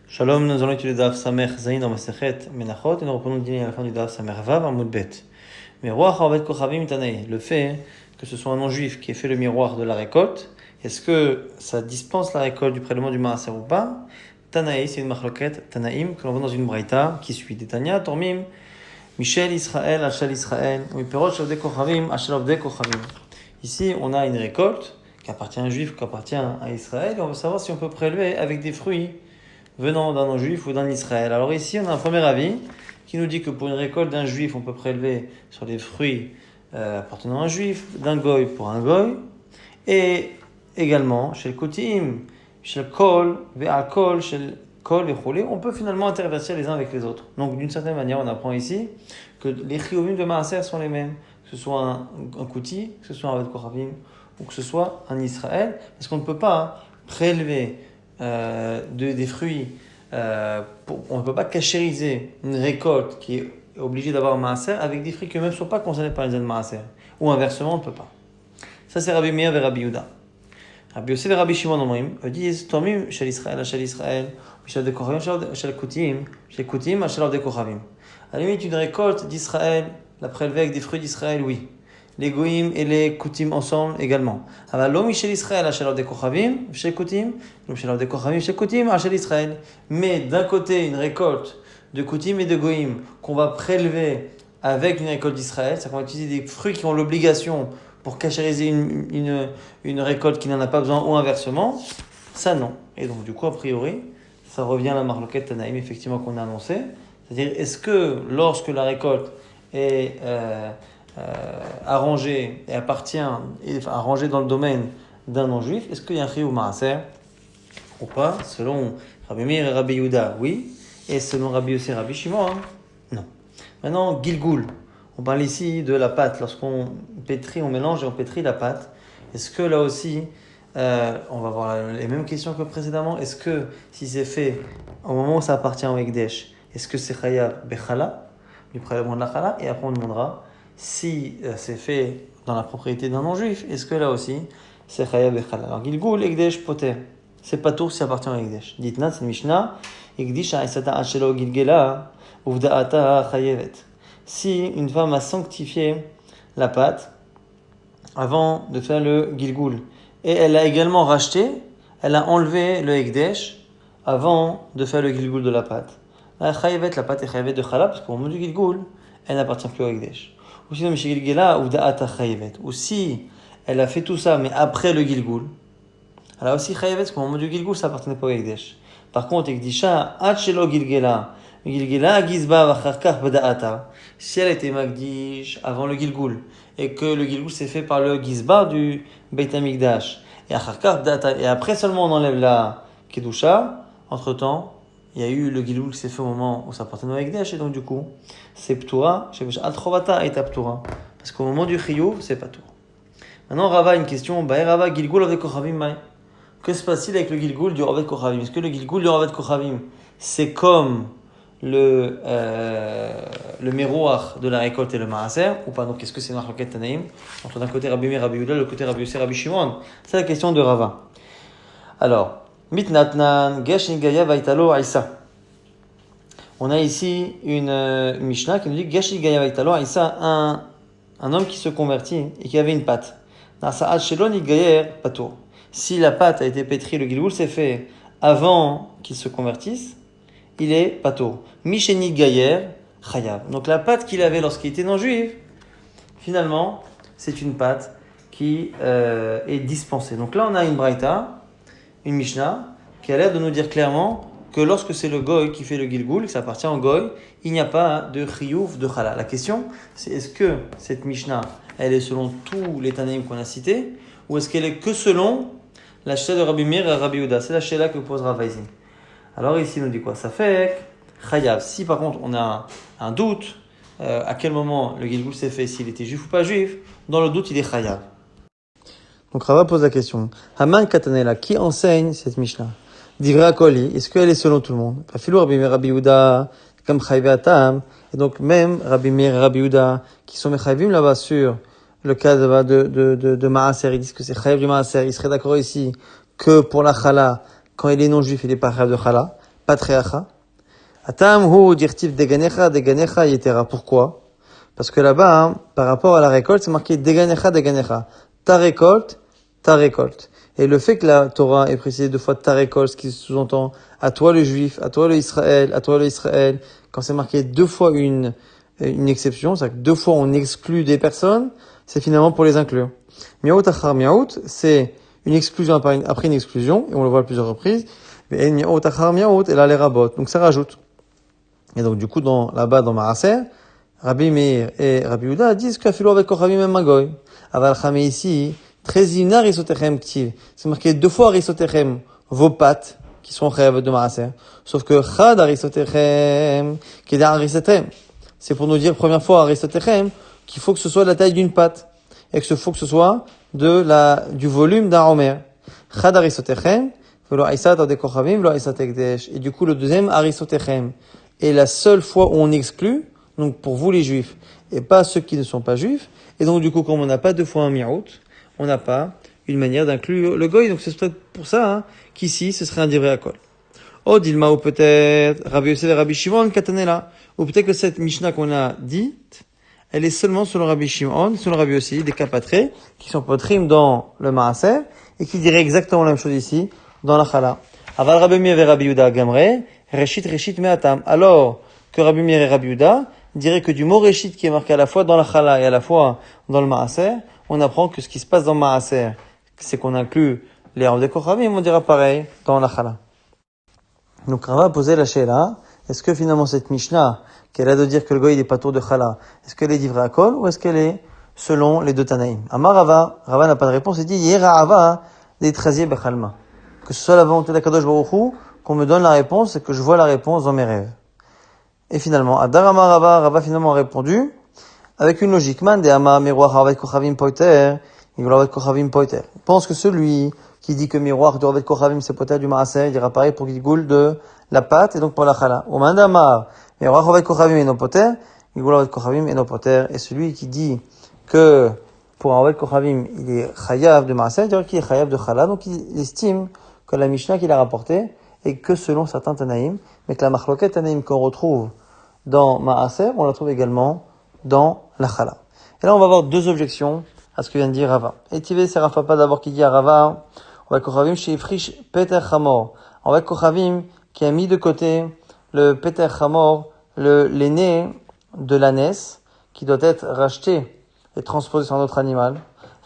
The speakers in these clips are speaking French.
Shalom, nous allons étudier Daf Samer Zayin dans Masechet Menachot et nous reprenons le dîner à la fin du Daf Samer Vav Amud Bet. Miroir Havet Kochavim Tanaï, le fait que ce soit un non-juif qui ait fait le miroir de la récolte, est-ce que ça dispense la récolte du prélèvement du Maaser ou pas? Tanaï, c'est une machloket Tanaïm que l'on voit dans une braïta qui suit. Detania, Tormim, Michel Israël, Achal Israël, Miperot Shavde Kochavim, Achal Avde Kochavim. Ici, on a une récolte qui appartient à un juif, qui appartient à Israël, et on veut savoir si on peut prélever avec des fruits venant d'un non-juif ou d'un Israël. Alors ici, on a un premier avis qui nous dit que pour une récolte d'un juif, on peut prélever sur des fruits appartenant à un juif, d'un goy pour un goy, et également, chez le kotim, chez le kol, ve'al-kol, chez le kol, ve'choulé, on peut finalement intervertir les uns avec les autres. Donc d'une certaine manière, on apprend ici que les chiyuvim de maaser sont les mêmes, que ce soit un kouti, que ce soit un Havet Kochavim, ou que ce soit un Israël, parce qu'on ne peut pas prélever des fruits, on ne peut pas cachériser une récolte qui est obligée d'avoir un maaser avec des fruits qui eux-mêmes ne sont pas concernés par les aides maaser. Ou inversement, on ne peut pas. Ça, c'est Rabbi Meir et Rabbi Yehuda. Rabbi Yosef et Rabbi Shimon Omrim disent Tomim shel Israël, shel Israël, shel de Kochavim, shel Kutim, shel Kutim, shel de Kochavim. À la limite, une récolte d'Israël, la prélever avec des fruits d'Israël, oui. Les goïm et les kutim ensemble également. Alors, l'homme chez l'Israël, achalav de kochavim, chez kutim, l'homme chez de kochavim, chez kutim, chez l'Israël. Mais d'un côté, une récolte de kutim et de goïm qu'on va prélever avec une récolte d'Israël, c'est-à-dire qu'on va utiliser des fruits qui ont l'obligation pour cachériser une récolte qui n'en a pas besoin ou inversement, ça non. Et donc, du coup, a priori, ça revient à la marloquette Tanaïm, effectivement, qu'on a annoncé. C'est-à-dire, est-ce que lorsque la récolte est arrangé et arrangé dans le domaine d'un non-juif, est-ce qu'il y a un chiyuv maaser ou pas? Selon Rabbi Meir et Rabbi Yehuda, oui. Et selon Rabbi Yosef et Rabbi Shimon, non. Maintenant, Gilgul. On parle ici de la pâte. Lorsqu'on pétrit, on mélange et on pétrit la pâte. Est-ce que là aussi, on va avoir les mêmes questions que précédemment. Est-ce que si c'est fait au moment où ça appartient au Ekdesh, est-ce que c'est chayav bechala, du prélèvement de la chala? Et après on demandera si c'est fait dans la propriété d'un non-juif, est-ce que là aussi c'est chayav bechala? Alors Gilgul, Ekdesh, Poter. C'est pas tout si ça appartient au Ekdesh. Ditna, c'est Mishnah. Ekdish ha'isata ashelo gilgela, uvda'ata chayevet. Si une femme a sanctifié la pâte avant de faire le Gilgul, et elle a également racheté, elle a enlevé le Ekdesh avant de faire le Gilgul de la pâte. La chayevet, la pâte est chayevet de chala, parce qu'au moment du Gilgul, elle n'appartient plus au Ekdesh. Ou sinon, ou si elle a fait tout ça, mais après le Gilgul, elle a aussi chayevet, parce qu'au moment du Gilgul, ça n'appartenait pas au Ekdesh. Par contre, Ekdisha, Hachelo Gilgela, Gilgela, Gizba, Vacharkar, Bada'ata. Si elle était Magdish avant le Gilgul, et que le Gilgul s'est fait par le Gizba du Beit HaMikdash, et Acharkar, Bada'ata, et après seulement on enlève la Kedusha, entre temps, il y a eu le Gilgul qui s'est fait au moment où ça appartenait au Ekdesh, et donc du coup, c'est Ptura, Al-Trovata et Ptura. Parce qu'au moment du Chiyuv, c'est pas tout. Maintenant, Rava, une question, Rava, Gilgul avec Kochavim, Mai. Que se passe-t-il avec le Gilgul du Ravet Kochavim? Est-ce que le Gilgul du Ravet Kochavim, c'est comme le miroir de la récolte et le maaser, ou pas? Donc, est-ce que c'est une marloquette Tanaïm entre d'un côté Rabbi Meir, Rabbi Yehuda, de l'autre côté Rabbi Yosef, Rabbi Shimon? C'est la question de Rava. Alors, mitnatnan geshin gaya vaitalo aïsa. On a ici une Mishnah qui nous dit geshin gaya vaitalo aïsa, un homme qui se convertit et qui avait une pâte. Nasa'ad shelon igayer pato. Si la pâte a été pétrie, le Gilgul s'est fait avant qu'il se convertisse, il est pato. Misheni gayer, chayav. Donc la pâte qu'il avait lorsqu'il était non-juif, finalement, c'est une pâte qui est dispensée. Donc là, on a une braïta, une Mishnah, qui a l'air de nous dire clairement que lorsque c'est le goy qui fait le Gilgul, que ça appartient au goy, il n'y a pas de chiyuv de chala. La question, c'est est-ce que cette Mishnah, elle est selon tous les Tanaïm qu'on a cités, ou est-ce qu'elle est que selon la shela de Rabbi Meir et Rabbi Yehuda? C'est la shela que pose Rav Vaizin. Alors ici, il nous dit quoi? Ça fait chayav. Si par contre on a un doute, à quel moment le Gilgul s'est fait, s'il était juif ou pas juif, dans le doute, il est chayav. Donc Rava pose la question. Haman Katanela, qui enseigne cette Mishnah? Divra Koli, est-ce qu'elle est selon tout le monde? Filou Rabbi Meir, Rabbi Yehuda, comme chayve atam. Et donc même Rabbi Meir et Rabbi Yehuda, qui sont mechayvim là-bas sur le cas de Maaser, ils disent que c'est chayav du Maaser. Ils seraient d'accord ici que pour la chala, quand il est non-juif, il est pas chayav de chala. patreacha. Atam hu dirtiv deganecha yetera. Pourquoi? Parce que là-bas, hein, par rapport à la récolte, c'est marqué deganecha. Ta récolte. Et le fait que la Torah ait précisé 2 fois ta récolte, ce qui sous-entend à toi le juif, à toi le Israël, quand c'est marqué 2 fois une exception, c'est-à-dire que 2 fois on exclut des personnes, c'est finalement pour les inclure. Miaout achar miaout, c'est une exclusion après une exclusion, et on le voit à plusieurs reprises. Mais miaout achar miaout, et là les rabotes. Donc ça rajoute. Et donc du coup, là-bas dans Maaser, Rabbi Meir et Rabbi Yehuda disent qu'afilo avec Kochavim et Magoy. Aval Chamé ici, Trezina Risotechem Ktiv. C'est marqué 2 fois Risotechem, vos pattes, qui sont chayav de Maaser. Sauf que Chad Risotechem, qui est Arisotem. C'est pour nous dire, première fois, Risotechem, qu'il faut que ce soit de la taille d'une patte. Et que faut que ce soit du volume d'un Omer. Chad Risotechem, velo Aïsat de Kochavim, velo Aïsat Ekdesh. Et du coup, le deuxième Risotechem est la seule fois où on exclut, donc pour vous les juifs, et pas ceux qui ne sont pas juifs. Et donc du coup, comme on n'a pas 2 fois un miaout, on n'a pas une manière d'inclure le goy. Donc c'est peut-être pour ça hein, qu'ici, ce serait un divrei hakol. Oh, Dilma, ou peut-être Rabbi Yosef et Rabbi Shimon, Katanela. Ou peut-être que cette Mishnah qu'on a dite, elle est seulement selon Rabbi Shimon, selon Rabbi Yosef, des kapatrés, qui sont potrim dans le Maaser, et qui diraient exactement la même chose ici, dans la Chala. Aval Rabbi Meir et Rabbi Yehuda Gamre, Reshit Me'atam. Alors que Rabbi Meir et Rabbi Yehuda diraient que du mot Reshit qui est marqué à la fois dans la Chala et à la fois dans le Maaser, on apprend que ce qui se passe dans le Maaser, c'est qu'on inclut les Rav de Kochavim, on dira pareil dans la Chala. Donc Rava a posé la Sheila, est-ce que finalement cette Mishnah, qu'elle a de dire que le goy il est pas tour de Chala, est-ce qu'elle est divrei hakol ou est-ce qu'elle est selon les 2 Tanaïm? Amar Rava n'a pas de réponse, il dit Yera Ava d'Etrazier Bechalma. Que ce soit la volonté d'Akadosh Baruch Hu, qu'on me donne la réponse et que je vois la réponse dans mes rêves. Et finalement, Adarama Rava finalement a répondu avec une logique. Man de Ama miroir Ravet Kochavim Poiter, Ravet Kochavim Poiter. Il pense que celui qui dit que miroir de Ravet Kochavim c'est Poiter du Maaser, il dira pareil pour Gigoul de la pâte et donc pour la Chala. Ou Man de Ama miroir Ravet Kochavim et no Poiter, Gigoul Ravet Kochavim et no Poiter. Et celui qui dit que pour un Ravet Kochavim il est chayav de Maaser, il dira qu'il est chayav de Chala, donc il estime que la Mishnah qu'il a rapportée et que selon certains Tanaïm, mais que la Machloket Tanaïm qu'on retrouve dans Maaser, on la trouve également dans la Chala. Et là, on va avoir 2 objections à ce que vient de dire Rava. Et Tivé, c'est Rafa pas d'abord qui dit à Rava, on va Kochavim chez Frish Peter Chamor. On va Kochavim qui a mis de côté le Peter Chamor, l'aîné de l'ânesse, qui doit être racheté et transposé sur un autre animal.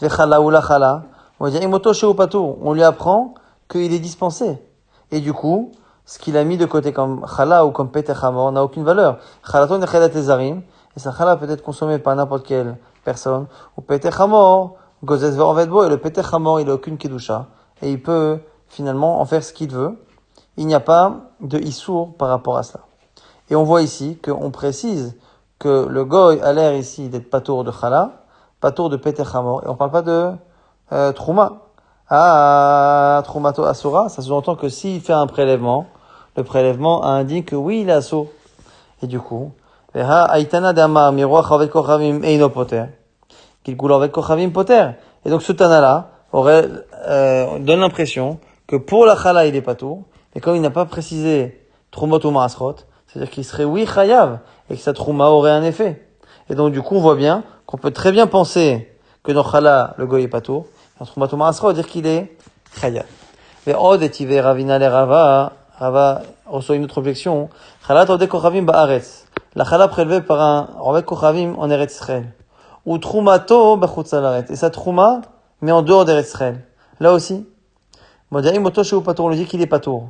Le Chala ou la Chala. On va dire Imoto chez Upatou. On lui apprend qu'il est dispensé. Et du coup, ce qu'il a mis de côté comme chala ou comme péter chamor n'a aucune valeur. Chalaton nechedat tezarim, et sa chala peut être consommée par n'importe quelle personne. Ou péter chamor, gozes ve'ovedbo, et le péter chamor, il n'a aucune kedusha. Et il peut finalement en faire ce qu'il veut. Il n'y a pas de issour par rapport à cela. Et on voit ici qu'on précise que le goy a l'air ici d'être patour de chala, patour de péter chamor, et on parle pas de trouma. Troumato Asura, ça sous-entend que s'il fait un prélèvement, le prélèvement indique que oui, il est assour. Et du coup, Aitana Dama, Miroir avec Kochavim Eino Poter, qu'il coule avec Kochavim Poter. Et donc ce Tana-là donne l'impression que pour la Chala, il est pas tout, mais comme il n'a pas précisé Trumoto Maasrot, c'est-à-dire qu'il serait oui Chayav, et que sa Trouma aurait un effet. Et donc du coup, on voit bien qu'on peut très bien penser que dans Chala, le goy est pas tout, Trumato Maasrot, dire qu'il est Chayav. Mais Od et Tivé Ravina le Rava reçoit une autre objection. Chalat Ode Kochavim Ba'aretz. La chala prélevée par un Rovek Kochavim en Eretz Israël. Ou Trumato B'chutz Haaretz. Et sa Trouma, mais en dehors d'Eretz Israël. Là aussi. Modaim Oto Sheu Patour, on lui dit qu'il est Patour.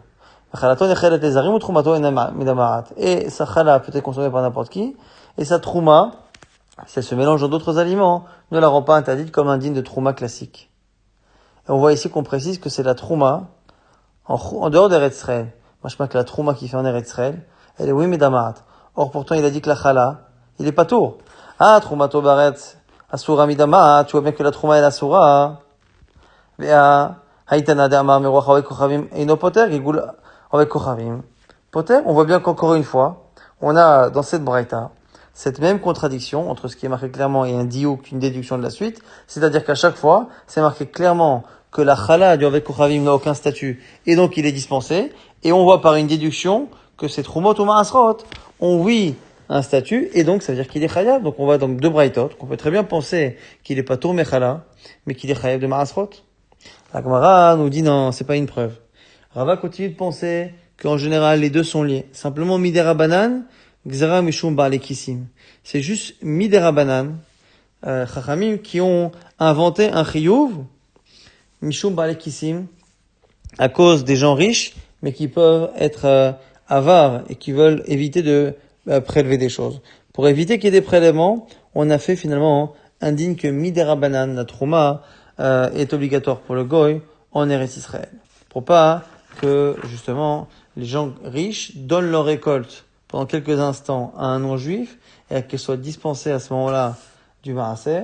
Chalato Nechelet Lezarim ou Trumato Midamarat. Et sa chala peut être consommée par n'importe qui. Et sa Trouma, si elle se mélange dans d'autres aliments, ne la rend pas interdite comme indigne de Trouma classique. Et on voit ici qu'on précise que c'est la Trouma en dehors d'Eretz Israël. Moi, je pense que la Trouma qui fait en Eretz Israël, elle est oui, Midamarat. Or, pourtant, il a dit que la chala, il est pas tour. Ah, Trumato Baretz, Asura Midamarat, tu vois bien que la Trouma est Asura. Vea, Haïtana Dama, Meroach avec Kochavim, et no Poter, Gigoul avec Kochavim. Poter, on voit bien qu'encore une fois, on a dans cette braïta, cette même contradiction entre ce qui est marqué clairement et un diouk, une déduction de la suite, c'est-à-dire qu'à chaque fois, c'est marqué clairement que la chala du Ovet Kochavim n'a aucun statut, et donc il est dispensé, et on voit par une déduction que ces Trumot ou Maasrot ont oui un statut, et donc ça veut dire qu'il est chayav. Donc on voit donc deux braïtot, qu'on peut très bien penser qu'il est pas tour mechala, mais qu'il est chayav de Maasrot. La Gemara nous dit non, c'est pas une preuve. Rava continue de penser qu'en général les deux sont liés. Simplement midera banan, gzera mishum ba'ale kissim. C'est juste midera banan, chachamim qui ont inventé un chiyuv, mishum ba'ale kissim, à cause des gens riches, mais qui peuvent être avares et qui veulent éviter de prélever des choses. Pour éviter qu'il y ait des prélèvements, on a fait finalement indigne que midera banan, la trouma, est obligatoire pour le goy en Eretz Israël. Pour pas que, justement, les gens riches donnent leur récolte pendant quelques instants à un non-juif et qu'elle soit dispensée à ce moment-là du maaser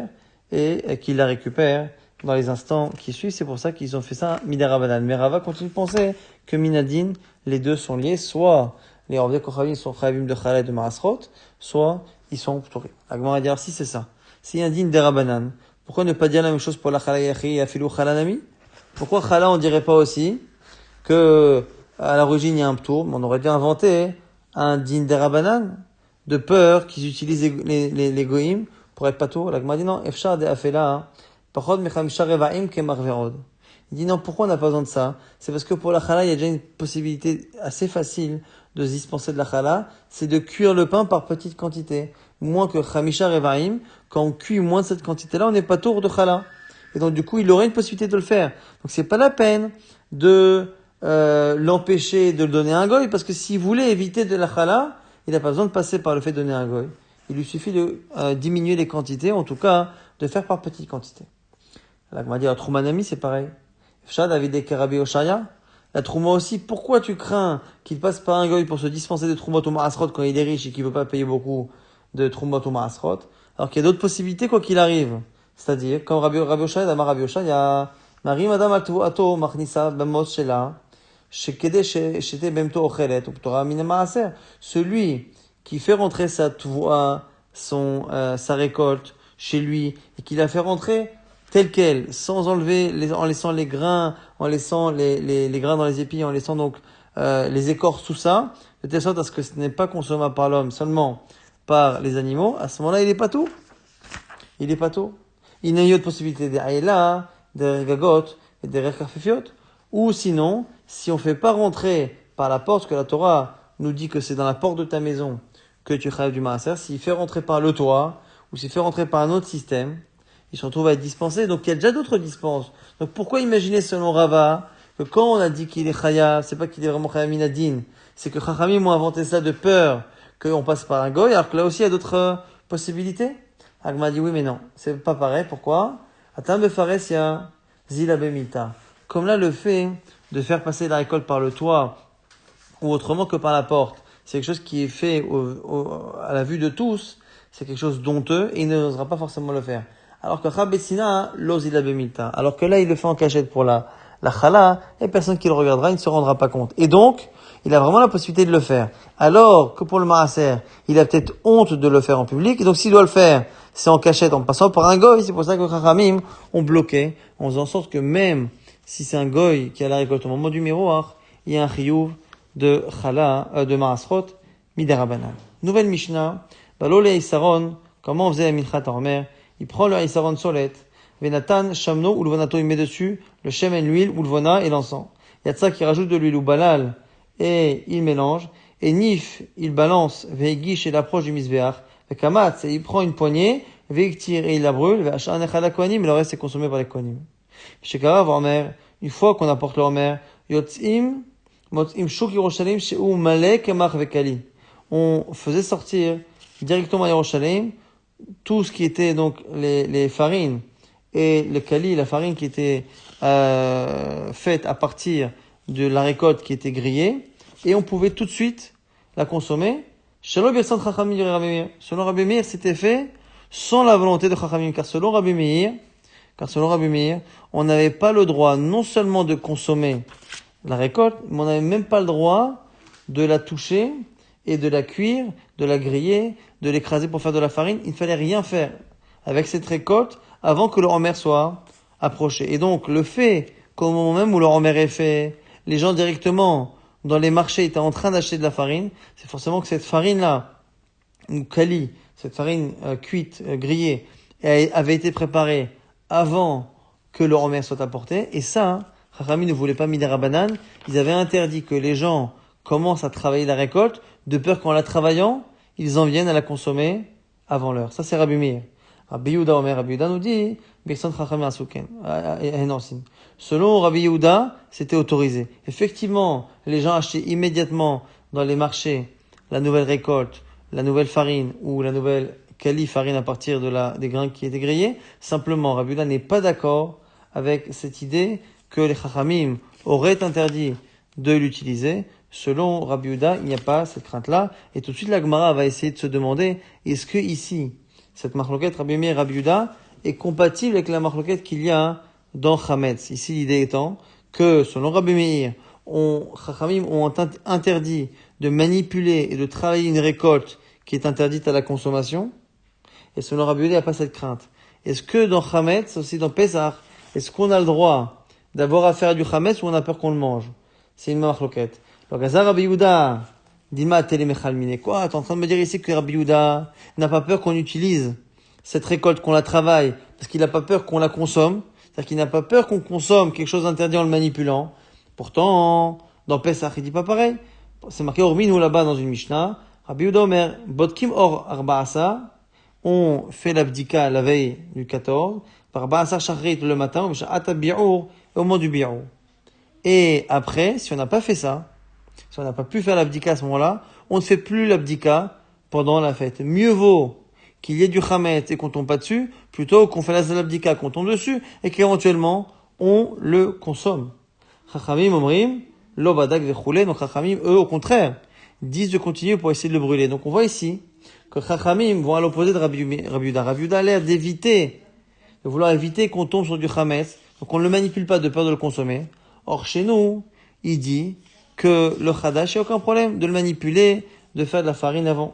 et qu'ils la récupèrent dans les instants qui suivent. C'est pour ça qu'ils ont fait ça midera banan. Mais Rava continue de penser que minadine, les deux sont liés, soit les Ovdei Kochavim sont chavim de chalai de Maasrot, soit ils sont p'torim. La Gemara dit, si c'est ça, si un din derabanan, pourquoi ne pas dire la même chose pour la chala yachi et afilou chalanami? Pourquoi chala on dirait pas aussi que à l'origine il y a un p'tour, mais on aurait dû inventer un din derabanan de peur qu'ils utilisent les goïms pour être patour. La Gemara dit non, efshar de afela pachod mechamisha revaim kemar verod. Il dit non, pourquoi on n'a pas besoin de ça? C'est parce que pour la chala, il y a déjà une possibilité assez facile de se dispenser de la chala, c'est de cuire le pain par petite quantité. Moins que chamisha revaim, quand on cuit moins de cette quantité-là, on n'est pas tour de chala. Et donc du coup, il aurait une possibilité de le faire. Donc c'est pas la peine de l'empêcher de le donner à un goy, parce que s'il voulait éviter de la chala, il n'a pas besoin de passer par le fait de donner à un goy. Il lui suffit de diminuer les quantités, en tout cas de faire par petite quantité. Là, on va dire, Troumanami, c'est pareil. Fshad David Kerabi Oshaya. La Trouma aussi, pourquoi tu crains qu'il passe par un goy pour se dispenser de Troumot ou Maasrot quand il est riche et qu'il veut pas payer beaucoup de Troumot ou Maasrot, alors qu'il y a d'autres possibilités quoi qu'il arrive. C'est-à-dire, comme Rabbi Oshaya, Damar Rabbi Oshaya, Marim Adam Ato Machnisa Bemos Shela, Shekede Shete Bemto Ochelet, ou Ptora Mine Maaser. Celui qui fait rentrer sa tvoa, sa récolte chez lui, et qui la fait rentrer telle quelle, sans enlever, en laissant les grains, en laissant les grains dans les épis, en laissant donc les écorces, tout ça, de telle sorte à ce que ce n'est pas consommable par l'homme, seulement par les animaux. À ce moment-là, il est pas tout. Il est pas tout. Il n'y a autre possibilité des aïla, des rigagot et des rerkafifiot. Ou sinon, si on fait pas rentrer par la porte, que la Torah nous dit que c'est dans la porte de ta maison que tu rêves du maaser, s'il fait rentrer par le toit, ou s'il fait rentrer par un autre système, ils se retrouvent à être dispensés. Donc il y a déjà d'autres dispenses. Donc pourquoi imaginer selon Rava que quand on a dit qu'il est chayav, c'est pas qu'il est vraiment chayav minadin, c'est que Chachamim ont inventé ça de peur qu'on passe par un goy, alors que là aussi il y a d'autres possibilités. Agma dit oui mais non, c'est pas pareil. Pourquoi? Atam befares ya zila bemita. Comme là le fait de faire passer la récolte par le toit ou autrement que par la porte, c'est quelque chose qui est fait à la vue de tous, c'est quelque chose d'honteux et il n'osera pas forcément le faire. Alors que Rabbetzina, l'ozila bemilta. Alors que là, il le fait en cachette pour la chala, et personne qui le regardera, il ne se rendra pas compte. Et donc, il a vraiment la possibilité de le faire. Alors que pour le maaser, il a peut-être honte de le faire en public, et donc s'il doit le faire, c'est en cachette, en passant par un goy. C'est pour ça que Chachamim ont bloqué, en faisant en sorte que même si c'est un goy qui a la récolte au moment du miroir, il y a un chiyuv de chala, de maasrot, miderabanan. Nouvelle Mishnah, Balole Isaron, comment on faisait la milchat en mer? Il prend le Isaron Solet, Venatan, Shamno, ou le Vonato, il met dessus le Shemen, l'huile, ou le Vona et l'encens. Yatsa qui rajoute de l'huile ou Balal, et il mélange. Et Nif, il balance, Veigish et l'approche du Misbeach. Vekamatz, et il prend une poignée, Veiktir et il la brûle, Veachan Echala Kohanim, et le reste est consommé par les Kohanim. Shekara, Vormer, une fois qu'on apporte le Homer, Yotzim, Motzim Shuk Yerushalayim, She'u Malek, Kemach Vekali. On faisait sortir directement à Yerushalayim tout ce qui était donc les farines et le kali, la farine qui était faite à partir de la récolte qui était grillée, et on pouvait tout de suite la consommer. Selon Rabbi Meir, c'était fait sans la volonté de Chachamim, car selon Rabbi Meir, on n'avait pas le droit non seulement de consommer la récolte, mais on n'avait même pas le droit de la toucher et de la cuire, de la griller, de l'écraser pour faire de la farine. Il ne fallait rien faire avec cette récolte avant que le homer soit approché. Et donc, le fait qu'au moment même où leur Omer est fait, les gens directement dans les marchés étaient en train d'acheter de la farine, c'est forcément que cette farine-là, ou kali, cette farine cuite, grillée, avait été préparée avant que le Omer soit apporté. Et ça, Chachamim ne voulait pas Midera Banan. Ils avaient interdit que les gens commencent à travailler la récolte, de peur qu'en la travaillant, ils en viennent à la consommer avant l'heure. Ça, c'est Rabbi Meir. Rabbi Yehuda Omer, Rabbi Yehuda nous dit, selon Rabbi Yehuda, c'était autorisé. Effectivement, les gens achetaient immédiatement dans les marchés la nouvelle récolte, la nouvelle farine ou la nouvelle kali farine à partir des grains qui étaient grillés. Simplement, Rabbi Yehuda n'est pas d'accord avec cette idée que les Chachamim auraient interdit de l'utiliser. Selon Rabbi Yehuda, il n'y a pas cette crainte-là. Et tout de suite, la Gemara va essayer de se demander, est-ce que ici, cette marloquette Rabbi Meir et Rabbi Yehuda est compatible avec la marloquette qu'il y a dans Chametz. Ici, l'idée étant que, selon Rabbi Meir, Chachamim ont interdit de manipuler et de travailler une récolte qui est interdite à la consommation. Et selon Rabbi Yehuda, il n'y a pas cette crainte. Est-ce que dans Chametz, aussi dans Pesach, est-ce qu'on a le droit d'avoir affaire à du Chametz ou on a peur qu'on le mange? C'est une marloquette. Donc, Gazar Rabbi Yehuda, Dima telemechal mine. Quoi? T'es en train de me dire ici que Rabbi Yehuda n'a pas peur qu'on utilise cette récolte, qu'on la travaille, parce qu'il n'a pas peur qu'on la consomme. C'est-à-dire qu'il n'a pas peur qu'on consomme quelque chose d'interdit en le manipulant. Pourtant, dans Pesach, il dit pas pareil. C'est marqué Orminu là-bas dans une Mishnah. Rabbi Yehuda Omer, Botkim or arbaasa. On fait l'abdika la veille du 14. Par Baasar Shachrit le matin, au moment du bi'our. Et après, si on n'a pas fait ça, si on n'a pas pu faire l'abdika à ce moment-là, on ne fait plus l'abdika pendant la fête. Mieux vaut qu'il y ait du chametz et qu'on tombe pas dessus, plutôt qu'on fait l'abdika, qu'on tombe dessus, et qu'éventuellement, on le consomme. Chachamim omrim, lo badak vechule, donc Chachamim, eux, au contraire, disent de continuer pour essayer de le brûler. Donc on voit ici que Chachamim vont à l'opposé de Rabbi Yehuda. Rabbi Yehuda a l'air de vouloir éviter qu'on tombe sur du chametz, donc on ne le manipule pas de peur de le consommer. Or, chez nous, il dit que le Khadash, il n'y a aucun problème de le manipuler, de faire de la farine avant.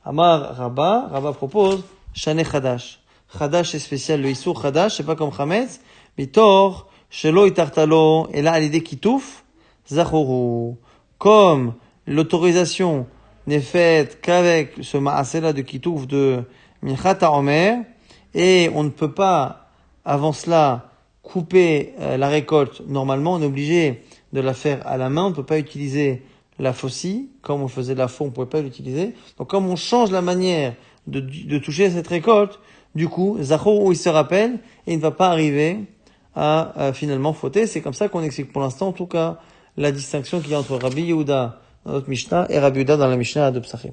Amar Rabba propose Shane Khadash. Khadash est spécial, le Issour Khadash, c'est pas comme Chametz. Mitor, Shelo Itartalo, et là, à l'idée qui touffe, Zachoru. Comme l'autorisation n'est faite qu'avec ce ma'aseh-là de Kitouf de Minchata Omer, et on ne peut pas, avant cela, couper la récolte. Normalement, on est obligé de la faire à la main. On ne peut pas utiliser la faucille. Comme on faisait de la faux, on ne pouvait pas l'utiliser. Donc, comme on change la manière de toucher à cette récolte, du coup, Zachor, il se rappelle, et il ne va pas arriver à finalement fauter. C'est comme ça qu'on explique pour l'instant, en tout cas, la distinction qu'il y a entre Rabbi Yehuda dans notre Mishnah et Rabbi Yehuda dans la Mishnah de Psachim.